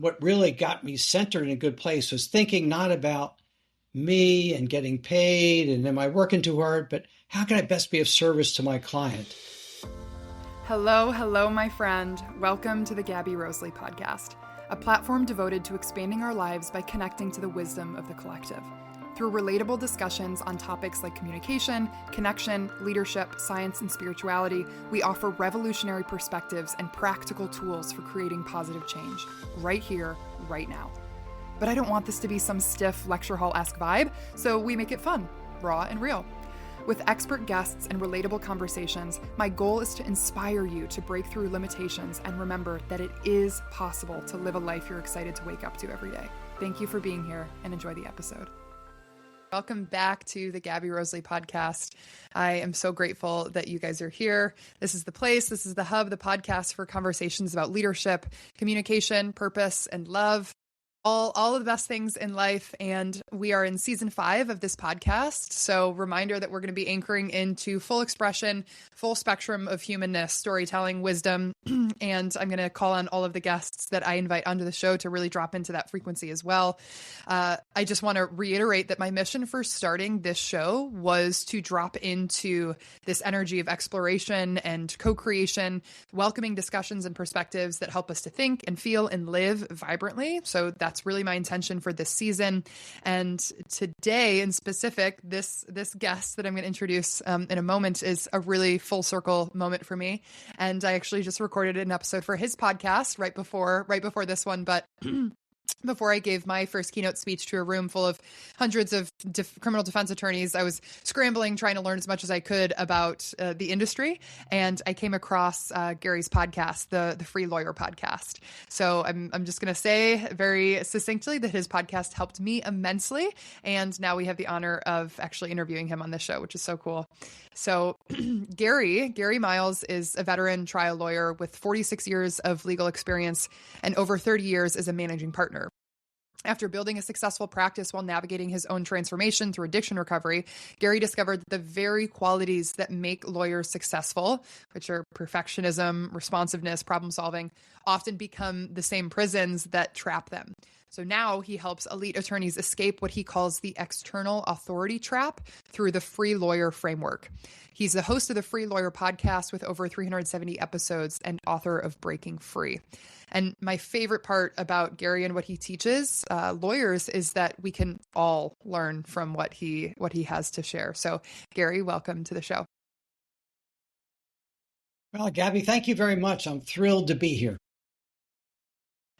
what really got me centered in a good place was thinking not about me and getting paid and am I working too hard, but how can I best be of service to my client? Hello, my friend. Welcome to the Gabby Rosley podcast, a platform devoted to expanding our lives by connecting to the wisdom of the collective. Through relatable discussions on topics like communication, connection, leadership, science, and spirituality, we offer revolutionary perspectives and practical tools for creating positive change, right here, right now. But I don't want this to be some stiff lecture hall-esque vibe, so we make it fun, raw, and real. With expert guests and relatable conversations, my goal is to inspire you to break through limitations and remember that it is possible to live a life you're excited to wake up to every day. Thank you for being here and enjoy the episode. Welcome back to the Gabby Rosley podcast. I am so grateful that you guys are here. This is the place, this is the hub, the podcast for conversations about leadership, communication, purpose, and love. All of the best things in life. And we are in season 5 of this podcast. So reminder that we're going to be anchoring into full expression, full spectrum of humanness, storytelling, wisdom. And I'm going to call on all of the guests that I invite onto the show to really drop into that frequency as well. I just want to reiterate that my mission for starting this show was to drop into this energy of exploration and co-creation, welcoming discussions and perspectives that help us to think and feel and live vibrantly. So that's really my intention for this season. And today in specific, this guest that I'm going to introduce in a moment is a really full circle moment for me. And I actually just recorded an episode for his podcast right before this one. But before I gave my first keynote speech to a room full of hundreds of criminal defense attorneys, I was scrambling, trying to learn as much as I could about the industry. And I came across Gary's podcast, the Free Lawyer podcast. So I'm just going to say very succinctly that his podcast helped me immensely. And now we have the honor of actually interviewing him on this show, which is so cool. So Gary Miles is a veteran trial lawyer with 46 years of legal experience and over 30 years as a managing partner. After building a successful practice while navigating his own transformation through addiction recovery, Gary discovered that the very qualities that make lawyers successful, which are perfectionism, responsiveness, problem solving, often become the same prisons that trap them. So now he helps elite attorneys escape what he calls the external authority trap through the Free Lawyer framework. He's the host of the Free Lawyer podcast with over 370 episodes and author of Breaking Free. And my favorite part about Gary and what he teaches lawyers is that we can all learn from what he has to share. So Gary, welcome to the show. Well, Gabby, thank you very much. I'm thrilled to be here.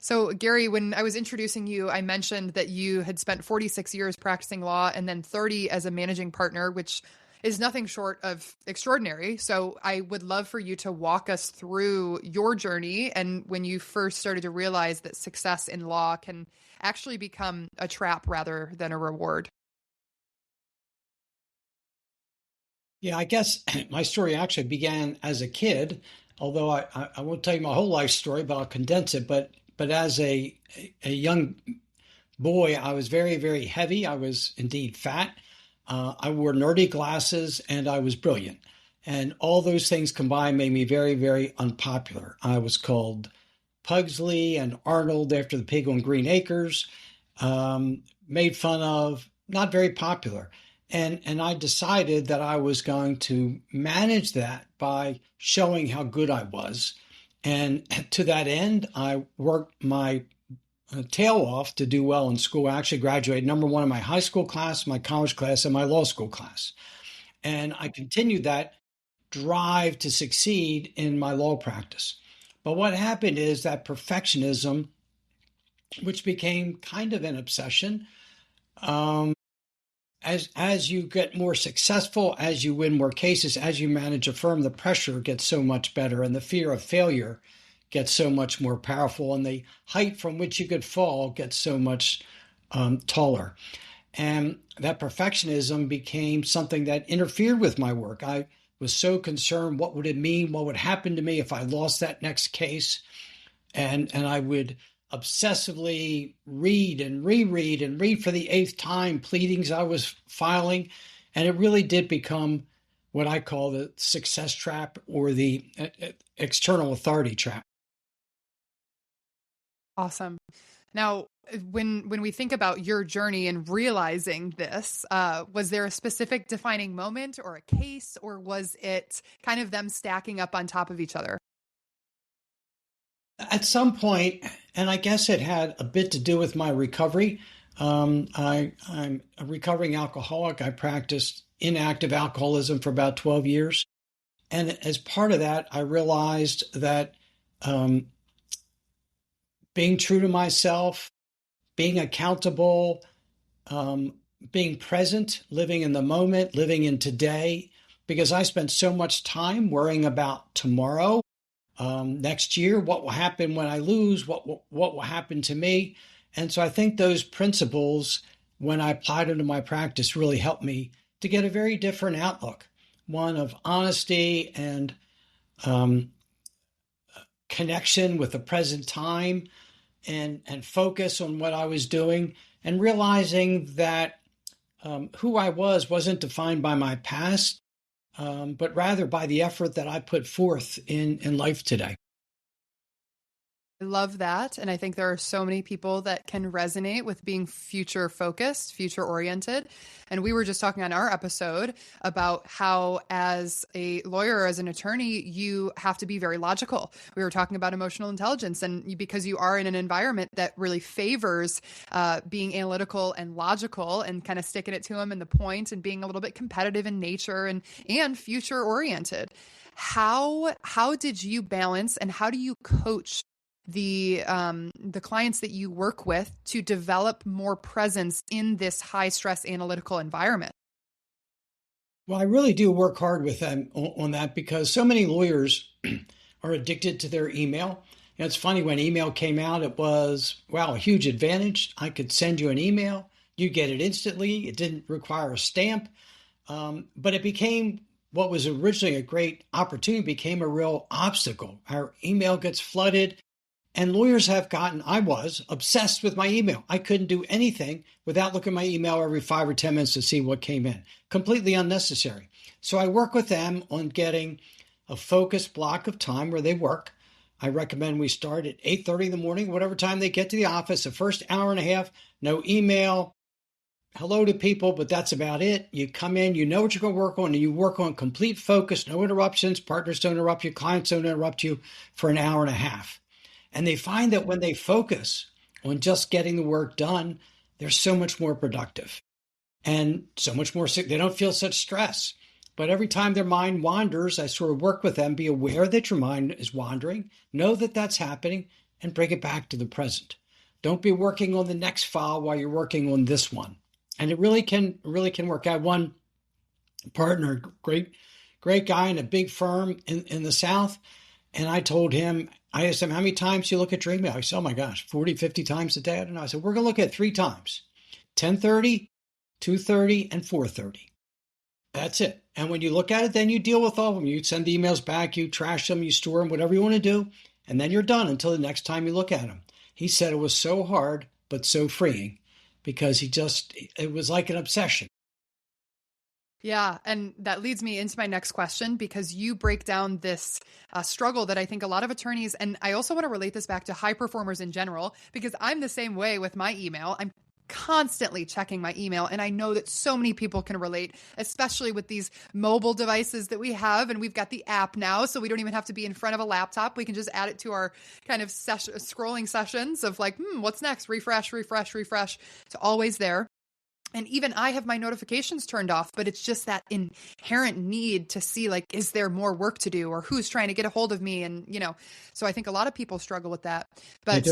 So Gary, when I was introducing you, I mentioned that you had spent 46 years practicing law and then 30 as a managing partner, which is nothing short of extraordinary. So I would love for you to walk us through your journey and when you first started to realize that success in law can actually become a trap rather than a reward. Yeah, I guess my story actually began as a kid, although I won't tell you my whole life story, but I'll condense it. But as a young boy, I was very, very heavy. I was indeed fat. I wore nerdy glasses and I was brilliant. And all those things combined made me very, very unpopular. I was called Pugsley and Arnold after the pig on Green Acres, made fun of, not very popular. And I decided that I was going to manage that by showing how good I was. And to that end, I worked my tail off to do well in school. I actually graduated number 1 in my high school class, my college class, and my law school class. And I continued that drive to succeed in my law practice. But what happened is that perfectionism, which became kind of an obsession, as you get more successful, as you win more cases, as you manage a firm, the pressure gets so much better and the fear of failure gets so much more powerful and the height from which you could fall gets so much taller. And that perfectionism became something that interfered with my work. I was so concerned, what would it mean? What would happen to me if I lost that next case? And I would obsessively read and reread and read for the 8th time pleadings I was filing. And it really did become what I call the success trap or the external authority trap. Awesome. Now, when we think about your journey and realizing this, was there a specific defining moment or a case, or was it kind of them stacking up on top of each other? At some point, and I guess it had a bit to do with my recovery. I'm a recovering alcoholic. I practiced inactive alcoholism for about 12 years. And as part of that, I realized that um, being true to myself, being accountable, um, being present, living in the moment, living in today, because I spent so much time worrying about tomorrow, next year, what will happen when I lose, what will happen to me. And so I think those principles, when I applied them to my practice, really helped me to get a very different outlook, one of honesty and um, connection with the present time and focus on what I was doing and realizing that who I was wasn't defined by my past, but rather by the effort that I put forth in life today. I love that. And I think there are so many people that can resonate with being future focused, future oriented. And we were just talking on our episode about how, as a lawyer, as an attorney, you have to be very logical. We were talking about emotional intelligence, and because you are in an environment that really favors being analytical and logical and kind of sticking it to them and the point and being a little bit competitive in nature and future oriented. How did you balance, and how do you coach the clients that you work with to develop more presence in this high stress analytical environment? Well, I really do work hard with them on that because so many lawyers are addicted to their email. And it's funny, when email came out, it was, wow, a huge advantage. I could send you an email, you get it instantly. It didn't require a stamp. But it became what was originally a great opportunity, became a real obstacle. Our email gets flooded. And lawyers have gotten, I was obsessed with my email. I couldn't do anything without looking at my email every 5 or 10 minutes to see what came in. Completely unnecessary. So I work with them on getting a focused block of time where they work. I recommend we start at 8:30 in the morning, whatever time they get to the office. The first hour and a half, no email, hello to people, but that's about it. You come in, you know what you're going to work on, and you work on complete focus, no interruptions. Partners don't interrupt you, clients don't interrupt you for an hour and a half. And they find that when they focus on just getting the work done, they're so much more productive and so much more sick. They don't feel such stress. But every time their mind wanders, I sort of work with them, be aware that your mind is wandering, know that that's happening, and bring it back to the present. Don't be working on the next file while you're working on this one. And it really can work. I had one partner, great guy in a big firm in the South. And I asked him, how many times do you look at your email? He said, oh my gosh, 40, 50 times a day. I don't know. I said, we're going to look at 3 times, 10:30, 2:30, and 4:30. That's it. And when you look at it, then you deal with all of them. You send the emails back, you trash them, you store them, whatever you want to do. And then you're done until the next time you look at them. He said it was so hard, but so freeing because it was like an obsession. Yeah. And that leads me into my next question, because you break down this struggle that I think a lot of attorneys, and I also want to relate this back to high performers in general, because I'm the same way with my email. I'm constantly checking my email. And I know that so many people can relate, especially with these mobile devices that we have. And we've got the app now, so we don't even have to be in front of a laptop. We can just add it to our kind of scrolling sessions of like, what's next? Refresh, refresh, refresh. It's always there. And even I have my notifications turned off, but it's just that inherent need to see, like, is there more work to do, or who's trying to get a hold of me? And, so I think a lot of people struggle with that. But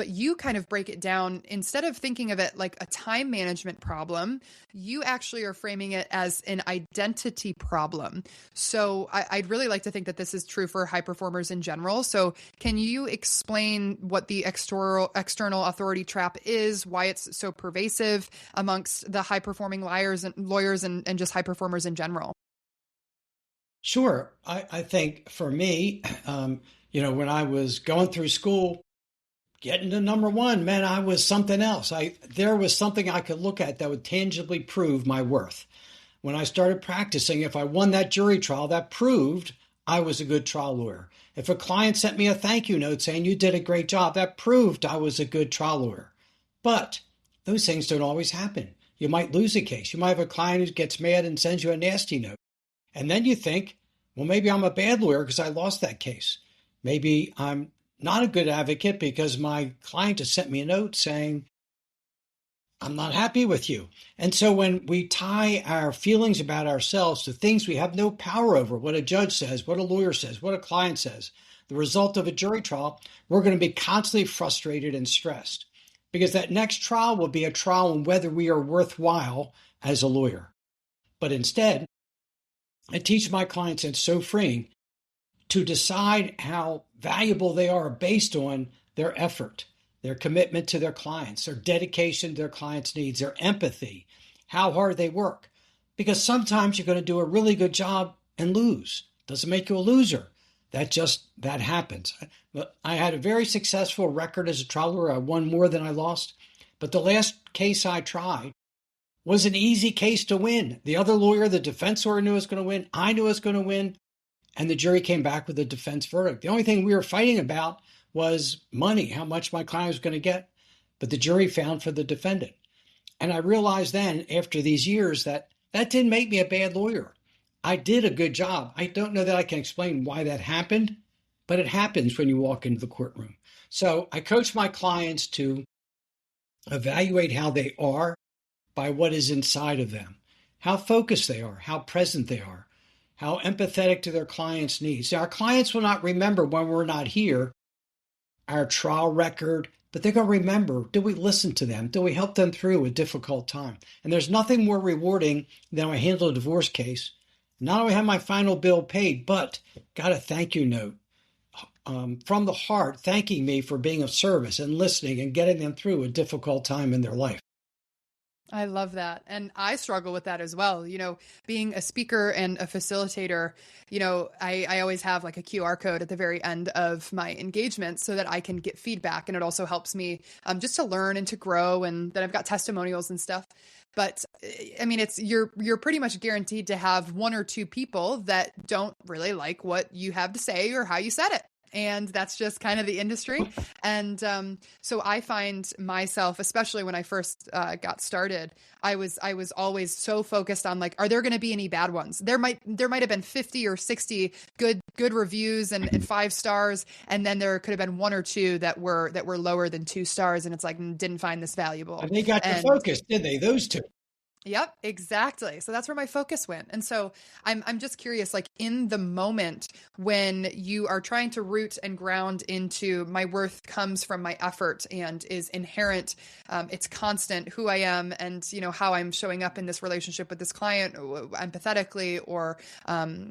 you kind of break it down. Instead of thinking of it like a time management problem, you actually are framing it as an identity problem. So I'd really like to think that this is true for high performers in general. So can you explain what the external authority trap is, why it's so pervasive amongst the high performing lawyers and just high performers in general? Sure. I think for me, when I was going through school, getting to number one, man, I was something else. There was something I could look at that would tangibly prove my worth. When I started practicing, if I won that jury trial, that proved I was a good trial lawyer. If a client sent me a thank you note saying you did a great job, that proved I was a good trial lawyer. But those things don't always happen. You might lose a case. You might have a client who gets mad and sends you a nasty note. And then you think, well, maybe I'm a bad lawyer because I lost that case. Maybe I'm not a good advocate because my client just sent me a note saying, I'm not happy with you. And so when we tie our feelings about ourselves to things we have no power over, what a judge says, what a lawyer says, what a client says, the result of a jury trial, we're going to be constantly frustrated and stressed because that next trial will be a trial on whether we are worthwhile as a lawyer. But instead, I teach my clients, it's so freeing, to decide how valuable they are based on their effort, their commitment to their clients, their dedication to their clients' needs, their empathy, how hard they work. Because sometimes you're going to do a really good job and lose. Doesn't make you a loser. That happens. I had a very successful record as a trial lawyer. I won more than I lost. But the last case I tried was an easy case to win. The other lawyer, the defense lawyer, knew I was going to win. I knew I was going to win. And the jury came back with a defense verdict. The only thing we were fighting about was money, how much my client was going to get. But the jury found for the defendant. And I realized then, after these years, that didn't make me a bad lawyer. I did a good job. I don't know that I can explain why that happened, but it happens when you walk into the courtroom. So I coach my clients to evaluate how they are by what is inside of them, how focused they are, how present they are, how empathetic to their clients' needs. Our clients will not remember when we're not here our trial record, but they're going to remember, do we listen to them? Do we help them through a difficult time? And there's nothing more rewarding than when I handle a divorce case. Not only have my final bill paid, but got a thank you note from the heart, thanking me for being of service and listening and getting them through a difficult time in their life. I love that. And I struggle with that as well. Being a speaker and a facilitator, I always have like a QR code at the very end of my engagement so that I can get feedback. And it also helps me just to learn and to grow. And then I've got testimonials and stuff. But I mean, you're pretty much guaranteed to have one or two people that don't really like what you have to say or how you said it. And that's just kind of the industry. And so I find myself, especially when I first got started, I was always so focused on like, are there going to be any bad ones? There might have been 50 or 60 good reviews and 5 stars, and then there could have been 1 or 2 that were lower than 2 stars, and it's like, didn't find this valuable. And they got your focus, did they? Those two. Yep, exactly. So that's where my focus went. And so I'm just curious, like in the moment when you are trying to root and ground into my worth comes from my effort and is inherent, it's constant who I am and, how I'm showing up in this relationship with this client empathetically or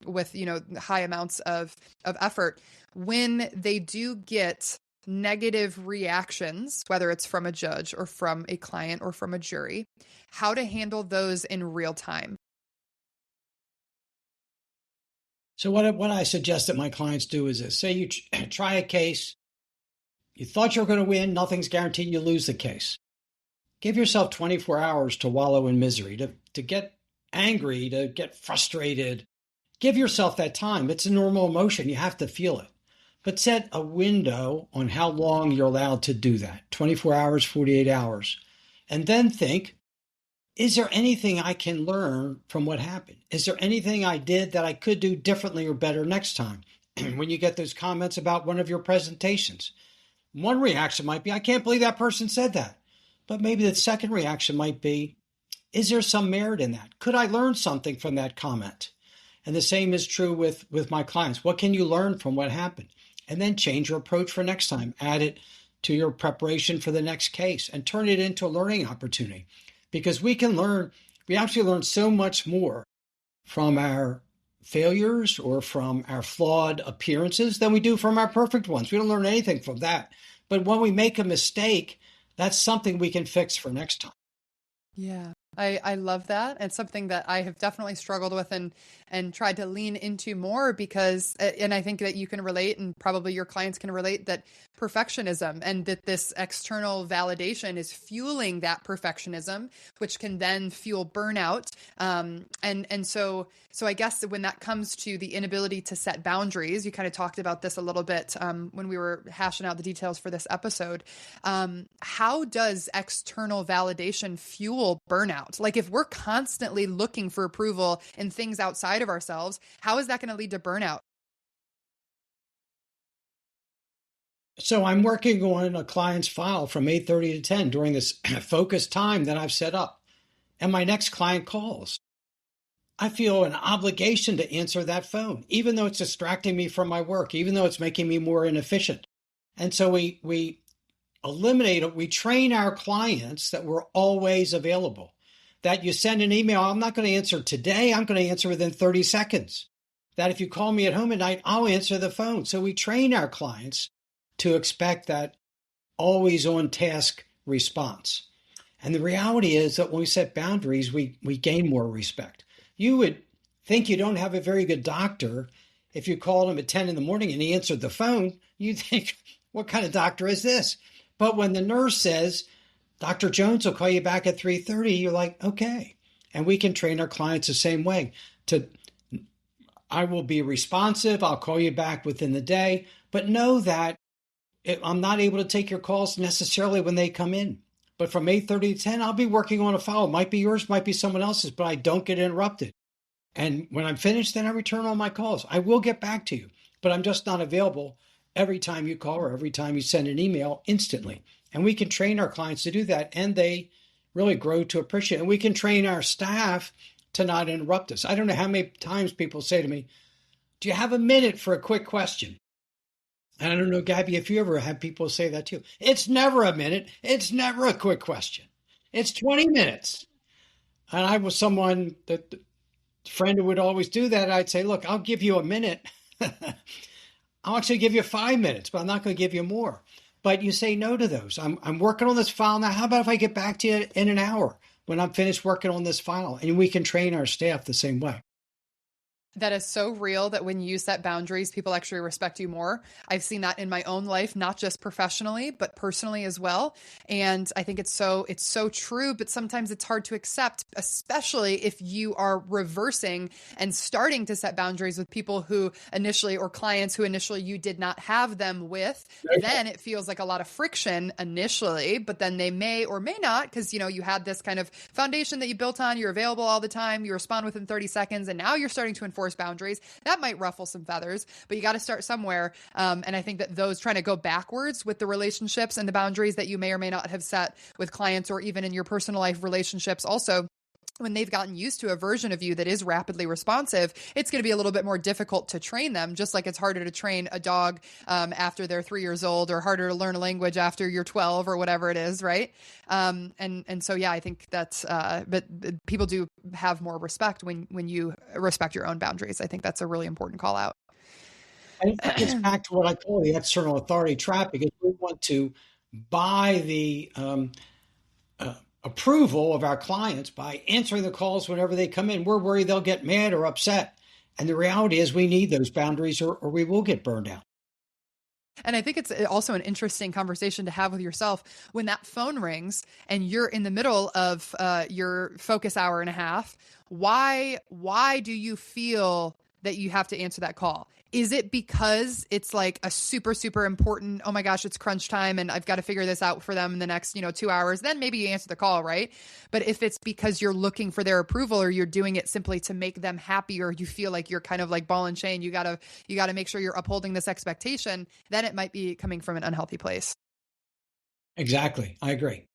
with, high amounts of effort. When they do get negative reactions, whether it's from a judge or from a client or from a jury, how to handle those in real time. So what I suggest that my clients do is this. Say you try a case, you thought you were going to win, nothing's guaranteed, you lose the case. Give yourself 24 hours to wallow in misery, to get angry, to get frustrated. Give yourself that time. It's a normal emotion. You have to feel it. But set a window on how long you're allowed to do that, 24 hours, 48 hours. And then think, is there anything I can learn from what happened? Is there anything I did that I could do differently or better next time? When you get those comments about one of your presentations, one reaction might be, I can't believe that person said that. But maybe the second reaction might be, is there some merit in that? Could I learn something from that comment? And the same is true with my clients. What can you learn from what happened? And then change your approach for next time. Add it to your preparation for the next case and turn it into a learning opportunity. Because we actually learn so much more from our failures or from our flawed appearances than we do from our perfect ones. We don't learn anything from that. But when we make a mistake, that's something we can fix for next time. Yeah. I love that. It's something that I have definitely struggled with. And and tried to lean into more because, and I think that you can relate, and probably your clients can relate, that perfectionism and that this external validation is fueling that perfectionism, which can then fuel burnout. So I guess when that comes to the inability to set boundaries, you kind of talked about this a little bit when we were hashing out the details for this episode. How does external validation fuel burnout? Like if we're constantly looking for approval in things outside of ourselves, how is that going to lead to burnout? So I'm working on a client's file from 8:30 to 10 during this focused time that I've set up. And my next client calls. I feel an obligation to answer that phone, even though it's distracting me from my work, even though it's making me more inefficient. And so we eliminate it. We train our clients that we're always available. That you send an email, I'm not going to answer today. I'm going to answer within 30 seconds. That if you call me at home at night, I'll answer the phone. So we train our clients to expect that always on task response. And the reality is that when we set boundaries, we gain more respect. You would think you don't have a very good doctor if you called him at 10 in the morning and he answered the phone. You think, what kind of doctor is this? But when the nurse says, Dr. Jones will call you back at 3:30, you're like, okay. And we can train our clients the same way. I will be responsive. I'll call you back within the day. But know that I'm not able to take your calls necessarily when they come in. But from 8:30 to 10, I'll be working on a file. It might be yours, might be someone else's, but I don't get interrupted. And when I'm finished, then I return all my calls. I will get back to you, but I'm just not available every time you call or every time you send an email instantly. And we can train our clients to do that, and they really grow to appreciate it. And we can train our staff to not interrupt us. I don't know how many times people say to me, do you have a minute for a quick question? And I don't know, Gabby, if you ever had people say that too. It's never a minute. It's never a quick question. It's 20 minutes. And I was someone that friend who would always do that. I'd say, look, I'll give you a minute. I'll actually give you 5 minutes, but I'm not going to give you more. But you say no to those. I'm working on this file now. How about if I get back to you in an hour when I'm finished working on this file? And we can train our staff the same way. That is so real that when you set boundaries, people actually respect you more. I've seen that in my own life, not just professionally, but personally as well. And I think it's so true, but sometimes it's hard to accept, especially if you are reversing and starting to set boundaries with people who initially, or clients who initially you did not have them with. Then it feels like a lot of friction initially, but then they may or may not, because you had this kind of foundation that you built on, you're available all the time, you respond within 30 seconds, and now you're starting to enforce boundaries. That might ruffle some feathers, but you got to start somewhere. And I think that those trying to go backwards with the relationships and the boundaries that you may or may not have set with clients, or even in your personal life relationships also, when they've gotten used to a version of you that is rapidly responsive, it's going to be a little bit more difficult to train them, just like it's harder to train a dog after they're 3 years old, or harder to learn a language after you're 12 or whatever it is, right? And so, yeah, I think that's, but people do have more respect when you respect your own boundaries. I think that's a really important call out. And it gets back to what I call the external authority trap, because we want to buy the approval of our clients by answering the calls whenever they come in. We're worried they'll get mad or upset. And the reality is we need those boundaries, or we will get burned out. And I think it's also an interesting conversation to have with yourself when that phone rings and you're in the middle of your focus hour and a half. Why do you feel that you have to answer that call? Is it because it's like a super, super important, oh my gosh, it's crunch time and I've got to figure this out for them in the next, 2 hours, then maybe you answer the call, right? But if it's because you're looking for their approval, or you're doing it simply to make them happy, or you feel like you're kind of like ball and chain, you gotta make sure you're upholding this expectation, then it might be coming from an unhealthy place. Exactly. I agree.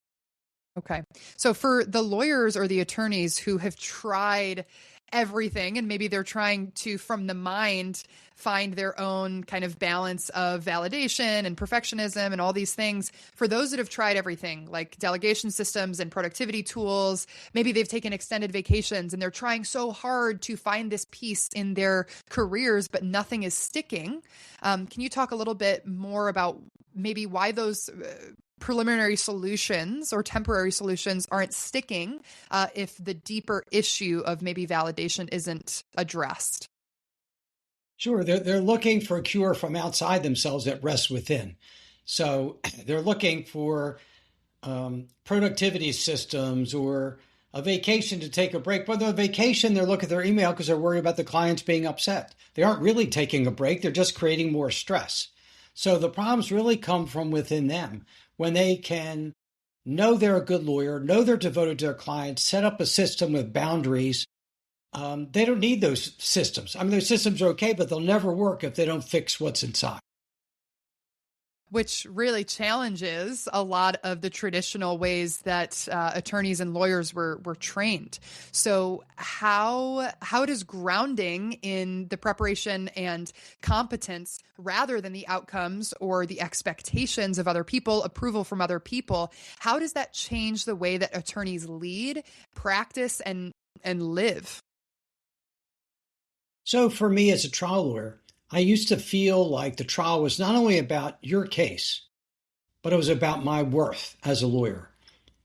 Okay. So for the lawyers or the attorneys who have tried everything, and maybe they're trying to, from the mind, find their own kind of balance of validation and perfectionism and all these things. For those that have tried everything, like delegation systems and productivity tools, maybe they've taken extended vacations and they're trying so hard to find this peace in their careers, but nothing is sticking. Can you talk a little bit more about maybe why those preliminary solutions or temporary solutions aren't sticking if the deeper issue of maybe validation isn't addressed? Sure, they're looking for a cure from outside themselves that rests within. So they're looking for productivity systems or a vacation to take a break. But on vacation, they're looking at their email because they're worried about the clients being upset. They aren't really taking a break, they're just creating more stress. So the problems really come from within them when they can know they're a good lawyer, know they're devoted to their clients, set up a system with boundaries. They don't need those systems. I mean, those systems are okay, but they'll never work if they don't fix what's inside. Which really challenges a lot of the traditional ways that attorneys and lawyers were trained. So how does grounding in the preparation and competence rather than the outcomes or the expectations of other people, approval from other people, how does that change the way that attorneys lead, practice, and live? So for me as a trial lawyer, I used to feel like the trial was not only about your case, but it was about my worth as a lawyer.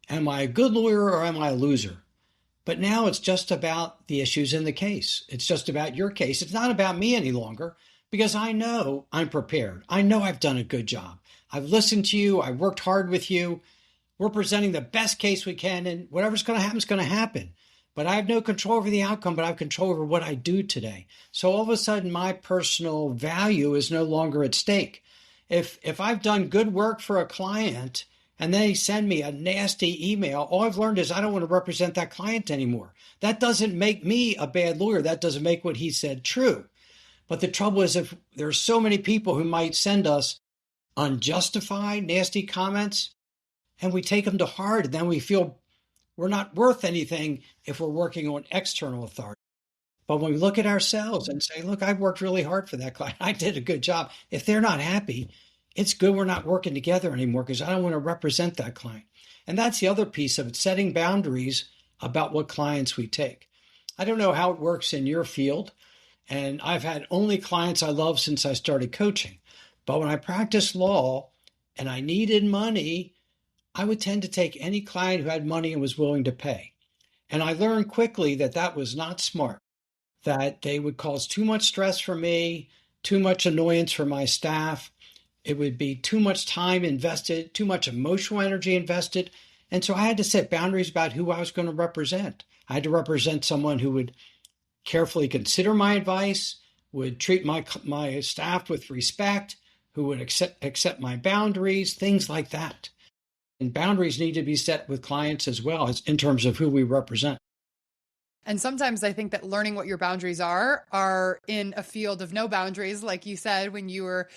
Am I a good lawyer or am I a loser? But now it's just about the issues in the case. It's just about your case. It's not about me any longer because I know I'm prepared. I know I've done a good job. I've listened to you. I've worked hard with you. We're presenting the best case we can, and whatever's going to happen is going to happen. But I have no control over the outcome, but I have control over what I do today. So all of a sudden, my personal value is no longer at stake. If I've done good work for a client and they send me a nasty email, all I've learned is I don't want to represent that client anymore. That doesn't make me a bad lawyer. That doesn't make what he said true. But the trouble is if there's so many people who might send us unjustified, nasty comments, and we take them to heart, and then we feel we're not worth anything if we're working on external authority. But when we look at ourselves and say, look, I've worked really hard for that client. I did a good job. If they're not happy, it's good we're not working together anymore because I don't want to represent that client. And that's the other piece of it, setting boundaries about what clients we take. I don't know how it works in your field. And I've had only clients I love since I started coaching. But when I practiced law and I needed money, I would tend to take any client who had money and was willing to pay. And I learned quickly that that was not smart, that they would cause too much stress for me, too much annoyance for my staff. It would be too much time invested, too much emotional energy invested. And so I had to set boundaries about who I was going to represent. I had to represent someone who would carefully consider my advice, would treat my staff with respect, who would accept my boundaries, things like that. And boundaries need to be set with clients as well as in terms of who we represent. And sometimes I think that learning what your boundaries are in a field of no boundaries, like you said, when you were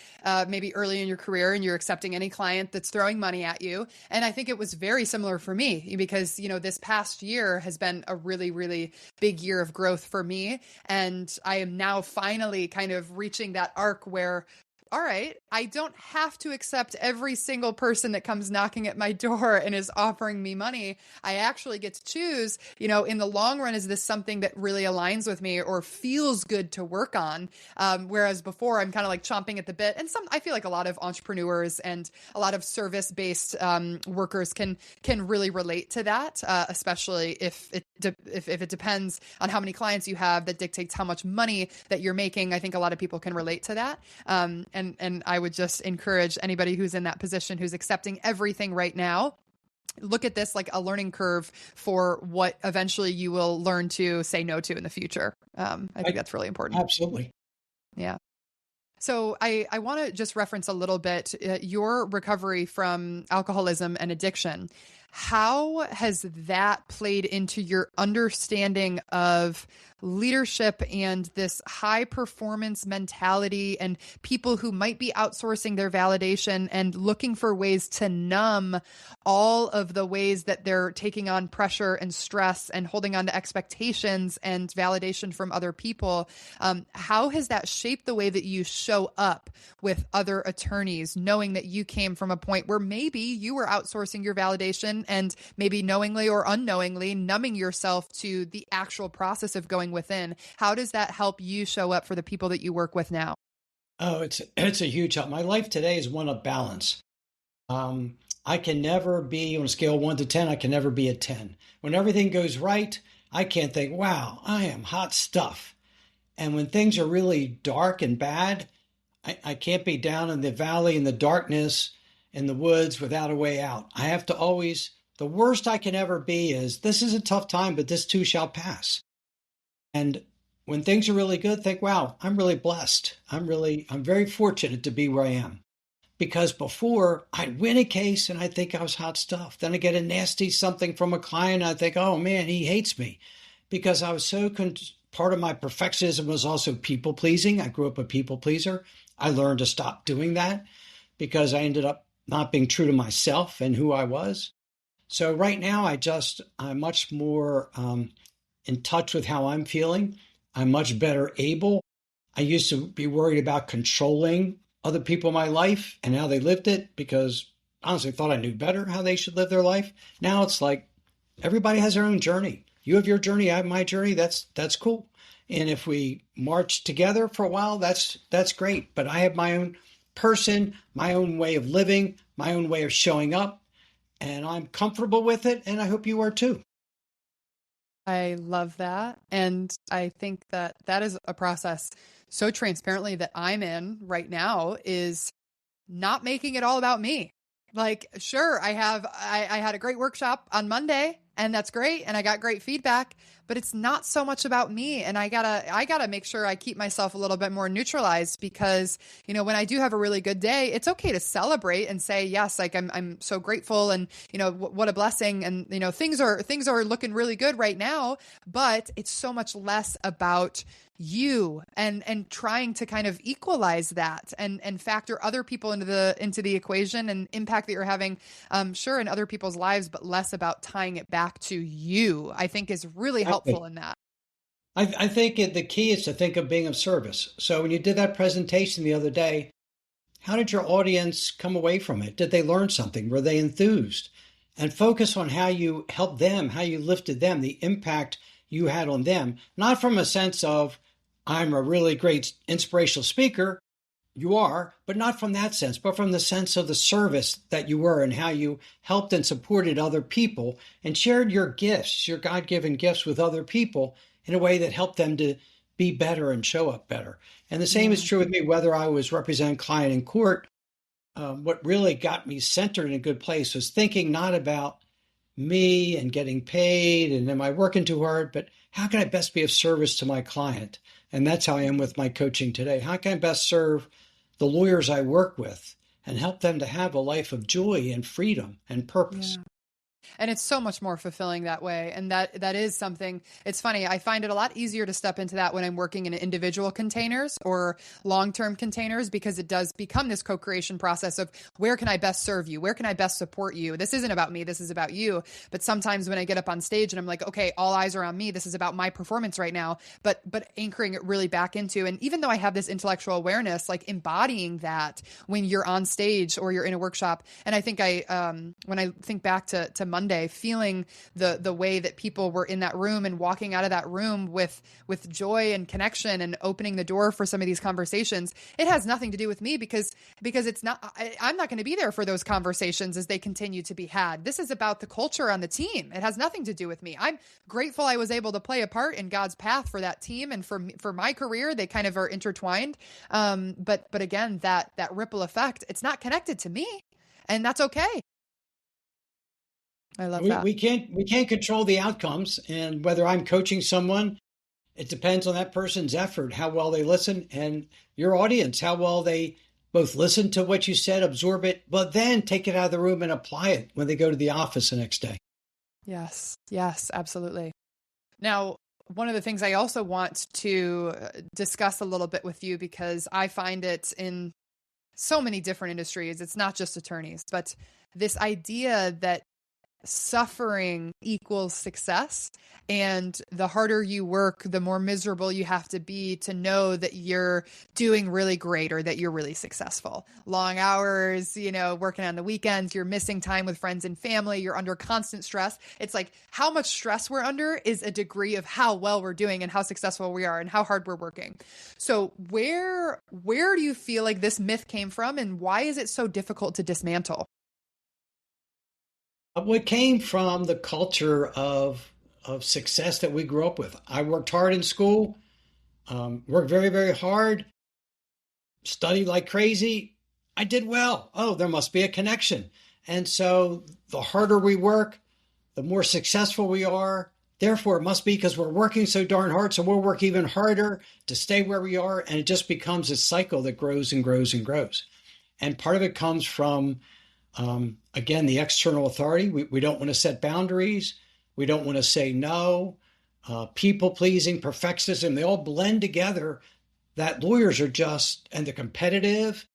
maybe early in your career and you're accepting any client that's throwing money at you. And I think it was very similar for me because, this past year has been a really, really big year of growth for me. And I am now finally kind of reaching that arc where all right, I don't have to accept every single person that comes knocking at my door and is offering me money. I actually get to choose, in the long run, is this something that really aligns with me or feels good to work on? Whereas before I'm kind of like chomping at the bit. And I feel like a lot of entrepreneurs and a lot of service-based workers can really relate to that, especially if it depends on how many clients you have, that dictates how much money that you're making. I think a lot of people can relate to that. And I would just encourage anybody who's in that position, who's accepting everything right now, look at this like a learning curve for what eventually you will learn to say no to in the future. I think that's really important. Absolutely. Yeah. So I want to just reference a little bit your recovery from alcoholism and addiction. How has that played into your understanding of leadership and this high performance mentality and people who might be outsourcing their validation and looking for ways to numb all of the ways that they're taking on pressure and stress and holding on to expectations and validation from other people? How has that shaped the way that you show up with other attorneys, knowing that you came from a point where maybe you were outsourcing your validation and maybe knowingly or unknowingly numbing yourself to the actual process of going within? How does that help you show up for the people that you work with now? Oh, it's a huge help. My life today is one of balance. I can never be on a scale of 1 to 10. I can never be a 10. When everything goes right, I can't think, wow, I am hot stuff. And when things are really dark and bad, I can't be down in the valley in the darkness in the woods without a way out. I have to always, the worst I can ever be is this is a tough time, but this too shall pass. And when things are really good, think, wow, I'm really blessed. I'm very fortunate to be where I am. Because before I'd win a case and I'd think I was hot stuff. Then I get a nasty something from a client. And I think, oh man, he hates me because I was part of my perfectionism was also people pleasing. I grew up a people pleaser. I learned to stop doing that because I ended up not being true to myself and who I was. So right now, I'm much more in touch with how I'm feeling. I'm much better able. I used to be worried about controlling other people in my life and how they lived it because I honestly thought I knew better how they should live their life. Now it's like everybody has their own journey. You have your journey, I have my journey. That's cool. And if we march together for a while, that's great. But I have my own person, my own way of living, my own way of showing up, and I'm comfortable with it. And I hope you are too. I love that. And I think that that is a process so transparently that I'm in right now is not making it all about me. Like, sure, I had a great workshop on Monday and that's great. And I got great feedback, but it's not so much about me. And I gotta make sure I keep myself a little bit more neutralized because, when I do have a really good day, it's okay to celebrate and say, yes, like I'm so grateful and, what a blessing. And, things are looking really good right now, but it's so much less about you and trying to kind of equalize that and factor other people into the equation and impact that you're having, sure, in other people's lives, but less about tying it back to you, I think is really helpful in that. I think the key is to think of being of service. So when you did that presentation the other day, how did your audience come away from it? Did they learn something? Were they enthused? And focus on how you helped them, how you lifted them, the impact you had on them, not from a sense of, I'm a really great inspirational speaker. You are, but not from that sense, but from the sense of the service that you were and how you helped and supported other people and shared your gifts, your God-given gifts with other people in a way that helped them to be better and show up better. And the same is true with me, whether I was representing a client in court. What really got me centered in a good place was thinking not about me and getting paid and am I working too hard, but how can I best be of service to my client? And that's how I am with my coaching today. How can I best serve the lawyers I work with and help them to have a life of joy and freedom and purpose? Yeah. And it's so much more fulfilling that way. And that is something, it's funny. I find it a lot easier to step into that when I'm working in individual containers or long-term containers, because it does become this co-creation process of where can I best serve you? Where can I best support you? This isn't about me. This is about you. But sometimes when I get up on stage and I'm like, okay, all eyes are on me. This is about my performance right now, but anchoring it really back into, and even though I have this intellectual awareness, like embodying that when you're on stage or you're in a workshop. And I think when I think back to Monday, feeling the way that people were in that room and walking out of that room with joy and connection and opening the door for some of these conversations, it has nothing to do with me because it's not, I'm not going to be there for those conversations as they continue to be had. This is about the culture on the team. It has nothing to do with me. I'm grateful I was able to play a part in God's path for that team and for my career. They kind of are intertwined. But again, that ripple effect, it's not connected to me, and that's okay. I love that. We can't control the outcomes, and whether I'm coaching someone, it depends on that person's effort, how well they listen, and your audience, how well they both listen to what you said, absorb it, but then take it out of the room and apply it when they go to the office the next day. Yes, absolutely. Now, one of the things I also want to discuss a little bit with you, because I find it in so many different industries, it's not just attorneys, but this idea that suffering equals success, and the harder you work, the more miserable you have to be to know that you're doing really great or that you're really successful. Long hours, working on the weekends, you're missing time with friends and family, you're under constant stress. It's like how much stress we're under is a degree of how well we're doing and how successful we are and how hard we're working. So where do you feel like this myth came from, and why is it so difficult to dismantle? What came from the culture of success that we grew up with. I worked hard in school, worked very, very hard, studied like crazy. I did well. Oh, there must be a connection. And so the harder we work, the more successful we are. Therefore, it must be because we're working so darn hard. So we'll work even harder to stay where we are. And it just becomes a cycle that grows and grows and grows. And part of it comes from, again, the external authority. We don't want to set boundaries. We don't want to say no. People pleasing, perfectionism, they all blend together that lawyers are just, and the competitive,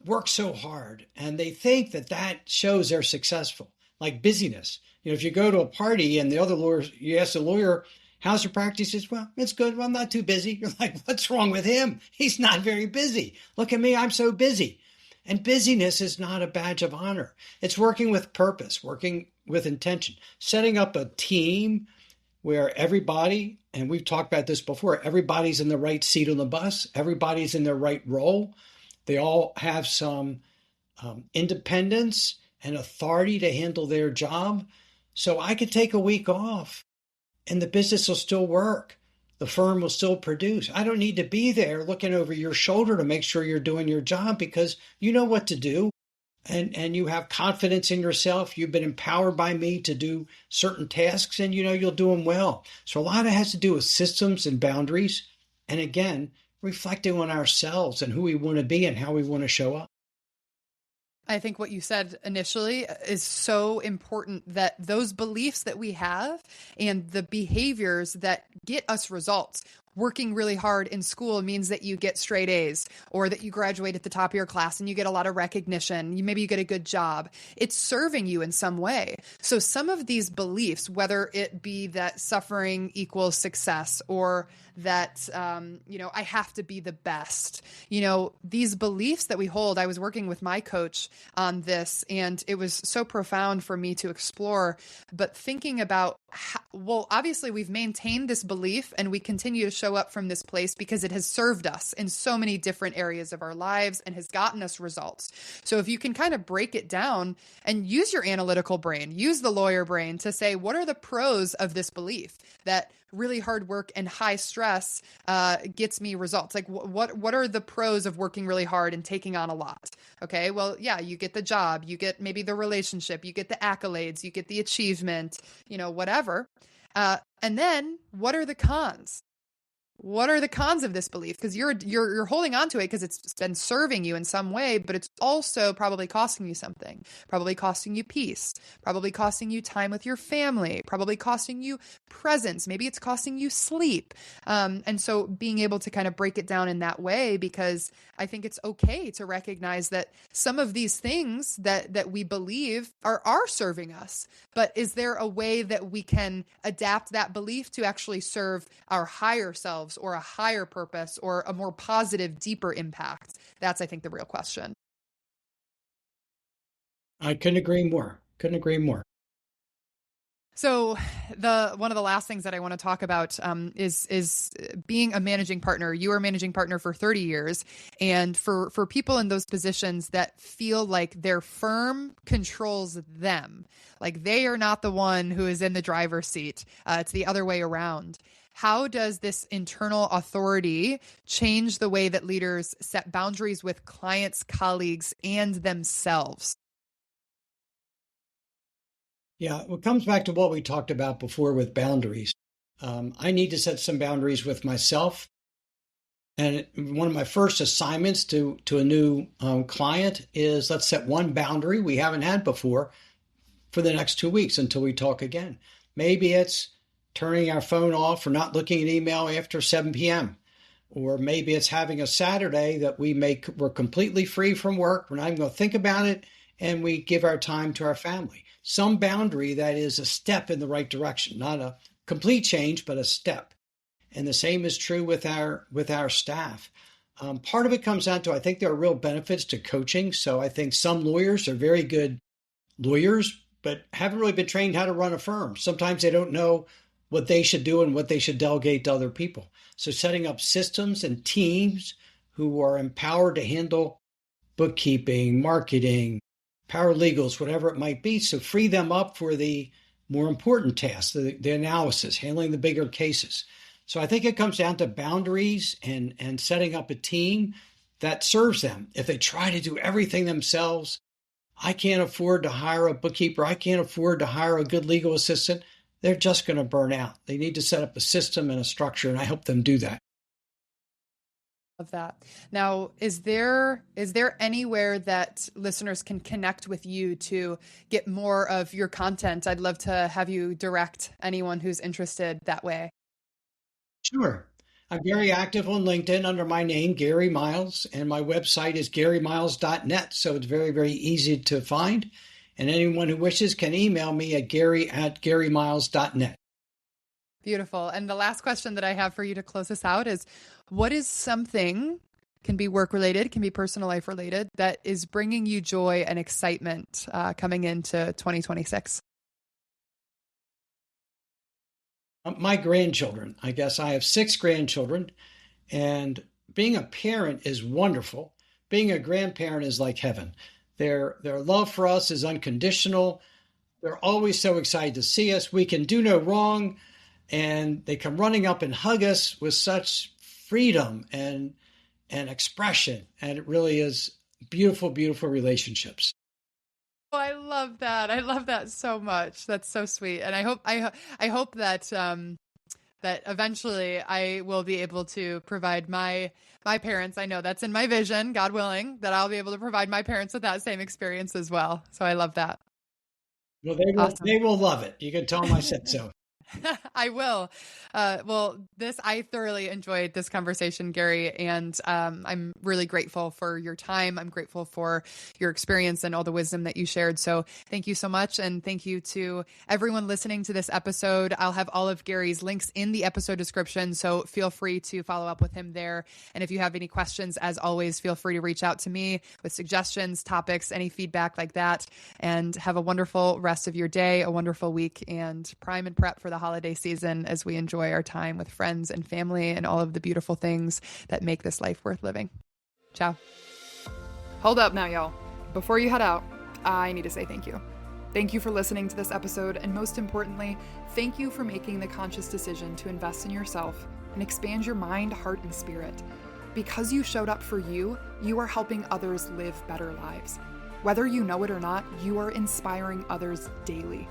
work so hard and they think that that shows they're successful, like busyness. If you go to a party and the other lawyers, you ask the lawyer, how's your practice? He says, well, it's good. Well, I'm not too busy. You're like, what's wrong with him? He's not very busy. Look at me. I'm so busy. And busyness is not a badge of honor. It's working with purpose, working with intention, setting up a team where everybody, and we've talked about this before, everybody's in the right seat on the bus, everybody's in their right role. They all have some independence and authority to handle their job. So I could take a week off and the business will still work. The firm will still produce. I don't need to be there looking over your shoulder to make sure you're doing your job because you know what to do. And you have confidence in yourself. You've been empowered by me to do certain tasks and you know you'll do them well. So a lot of it has to do with systems and boundaries. And again, reflecting on ourselves and who we want to be and how we want to show up. I think what you said initially is so important, that those beliefs that we have and the behaviors that get us results. Working really hard in school means that you get straight A's, or that you graduate at the top of your class and you get a lot of recognition. Maybe you get a good job. It's serving you in some way. So some of these beliefs, whether it be that suffering equals success, or that, I have to be the best, these beliefs that we hold. I was working with my coach on this and it was so profound for me to explore, but thinking about obviously we've maintained this belief and we continue to show up from this place because it has served us in so many different areas of our lives and has gotten us results. So if you can kind of break it down and use your analytical brain, use the lawyer brain to say, what are the pros of this belief that really hard work and high stress gets me results? Like what are the pros of working really hard and taking on a lot? Okay, well, yeah, you get the job, you get maybe the relationship, you get the accolades, you get the achievement, whatever. And then what are the cons? What are the cons of this belief? Because you're holding on to it because it's been serving you in some way, but it's also probably costing you something, probably costing you peace, probably costing you time with your family, probably costing you presence. Maybe it's costing you sleep. And so being able to kind of break it down in that way, because I think it's okay to recognize that some of these things that we believe are serving us, but is there a way that we can adapt that belief to actually serve our higher selves, or a higher purpose, or a more positive, deeper impact? That's, I think, the real question. I couldn't agree more. Couldn't agree more. So one of the last things that I want to talk about is being a managing partner. You are a managing partner for 30 years. And for people in those positions that feel like their firm controls them, like they are not the one who is in the driver's seat, it's the other way around. How does this internal authority change the way that leaders set boundaries with clients, colleagues, and themselves? Yeah, it comes back to what we talked about before with boundaries. I need to set some boundaries with myself. And one of my first assignments to a new client is, let's set one boundary we haven't had before for the next 2 weeks until we talk again. Maybe it's turning our phone off or not looking at email after 7 p.m. Or maybe it's having a Saturday that we're completely free from work. We're not even going to think about it. And we give our time to our family. Some boundary that is a step in the right direction, not a complete change, but a step. And the same is true with our staff. Part of it comes down to, I think there are real benefits to coaching. So I think some lawyers are very good lawyers, but haven't really been trained how to run a firm. Sometimes they don't know what they should do and what they should delegate to other people. So setting up systems and teams who are empowered to handle bookkeeping, marketing, paralegals, whatever it might be. So free them up for the more important tasks, the analysis, handling the bigger cases. So I think it comes down to boundaries and setting up a team that serves them. If they try to do everything themselves, I can't afford to hire a bookkeeper. I can't afford to hire a good legal assistant. They're just going to burn out. They need to set up a system and a structure, and I help them do that. Of that. Now, is there anywhere that listeners can connect with you to get more of your content? I'd love to have you direct anyone who's interested that way. Sure. I'm very active on LinkedIn under my name, Gary Miles, and my website is garymiles.net. So it's very, very easy to find. And anyone who wishes can email me at gary@garymiles.net. Beautiful. And the last question that I have for you to close us out is, what is something, can be work related, can be personal life related, that is bringing you joy and excitement coming into 2026? My grandchildren, I guess I have 6 grandchildren, and being a parent is wonderful. Being a grandparent is like heaven. Their love for us is unconditional. They're always so excited to see us. We can do no wrong, and they come running up and hug us with such freedom and expression. And it really is beautiful, beautiful relationships. Oh, I love that. I love that so much. That's so sweet. And I hope that that eventually I will be able to provide my parents. I know that's in my vision, God willing, that I'll be able to provide my parents with that same experience as well. So I love that. Well, Awesome. they will love it. You can tell them I said so. I will. Well, I thoroughly enjoyed this conversation, Gary, and I'm really grateful for your time. I'm grateful for your experience and all the wisdom that you shared. So thank you so much. And thank you to everyone listening to this episode. I'll have all of Gary's links in the episode description, so feel free to follow up with him there. And if you have any questions, as always, feel free to reach out to me with suggestions, topics, any feedback like that. And have a wonderful rest of your day, a wonderful week, and prime and prep for the holiday season as we enjoy our time with friends and family and all of the beautiful things that make this life worth living. Ciao. Hold up now, y'all. Before you head out, I need to say thank you. Thank you for listening to this episode, and most importantly, thank you for making the conscious decision to invest in yourself and expand your mind, heart, and spirit. Because you showed up for you, you are helping others live better lives. Whether you know it or not, you are inspiring others daily.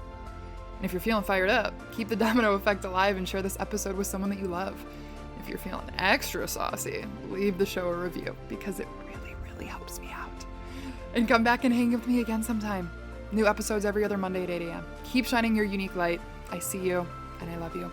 And if you're feeling fired up, keep the domino effect alive and share this episode with someone that you love. If you're feeling extra saucy, leave the show a review because it really, really helps me out. And come back and hang with me again sometime. New episodes every other Monday at 8 a.m. Keep shining your unique light. I see you, and I love you.